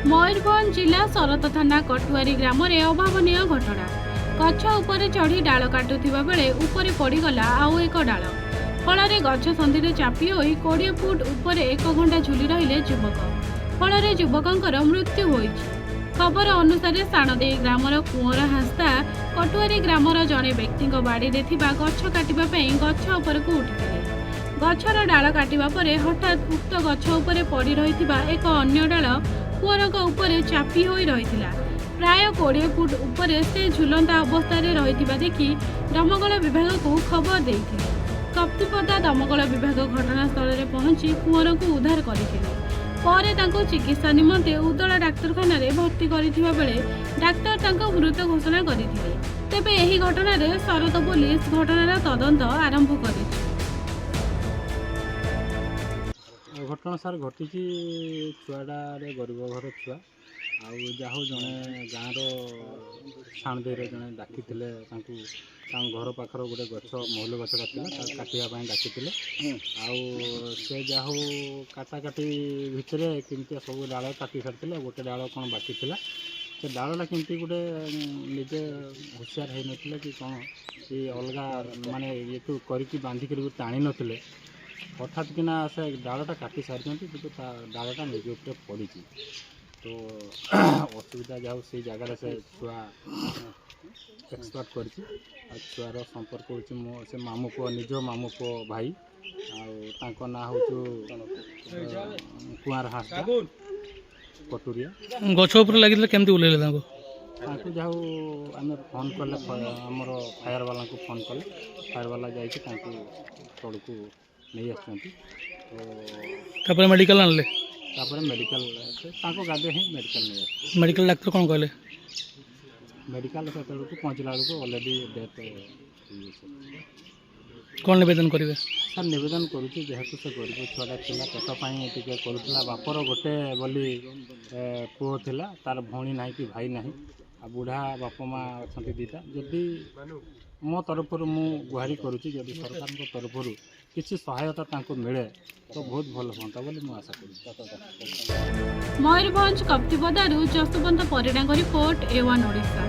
मयूरभंज जिला सरत थाना कटुआरी ग्राम रे अभावनीय घटना। गछ उपरे चढ़ी डाल काटुथिबा बेले उपरे पड़गला आउ एक डाल फल गछ सन्धि चापी होई 20 फुट उपरे 1 घंटा झुली रहिले युवक। फल युवकंकर मृत्यु होईछि। खबर अनुसार साणदेई ग्रामर कुंवर हास्ता कटुआरी ग्रामर जड़े व्यक्ति बाड़ी में गछ काटिबा पई गछ उपरकू उठिथिले। गछर डाल काटिबा परे हठात उक्त गछ उपरे पड़ी रहिथिबा एक अन्य डाल कुंवरक उपरे चापी होई रहिथिला। प्राय 20 फुट उपरे से झुलंता अवस्था रहिथिबा देखि दमकल विभाग को खबर देइथिले। कप्तिपदा दमकल विभाग घटनास्थल में पहुंची कुंवर को उद्धार करथिले। परे तांको चिकित्सा निमंते उदला डाक्तरखाना रे भर्ती करिथिबा बेले डाक्तर तांको मृत घोषणा करथिले। तेबे एही घटना रे सरत पुलिस घटनार तदंत आरंभ करिछि। घटना सार घटी छुआटारे गरीब घर छुआ आउ जड़े गाँव साणदेर जड़े डाकी घर पाखर गोटे गछ महल गछटा था काटापी डाकी से जाहू काटाकाटी भितर केमती सब डाल काटी सारी गोटे डाल कौन बाकी था से डालटा केमती गोटे निजे होशियार हो ना कि कौन ये अलग माने ये तो करके बांधिक टाणी नथिले हठात किना से डालटा काटी सारी कि डालटा निज उपर पड़ी तो असुविधा जाऊ से जगार से छुआ एक्सपर्ट कर छुआर संपर्क हो से मामू पुओ निज मामू पुओ भाई आउ ना हूँ कुआर हास्ता कटुरिया गछ उपर लगे केमती ओल्हेले जाऊ आम फोन कले आमर फायर वाला को फोन कले फायर वाला जाकि तौड़ को नहीं आसपर मेडिकल आनले मेडिकल गाड़ी ही मेडिकल नहीं मेडिकल डाक्तर कौन कहले मेडिकल से पहुँचला बेलू अलरेडी डेथ कौन निवेदन करेंगे सर निवेदन करुच्ची जेहेतु से गरीब छुआटा था पेटपाई टे करूला बापर गोटे बोली पुओ था तार भौणी ना कि भाई ना आ बुढ़ा बापा माँ अच्छा दीटा जदि मो तरफ मु गुहारी करुच्ची जदि सरकार तरफ किसी सहायता मिले तो बहुत भल हाँ बोली मुझे आशा करूँ। मयूरभंज कप्तिपदारू जसवंत परिडांग रिपोर्ट A1 ओडिशा।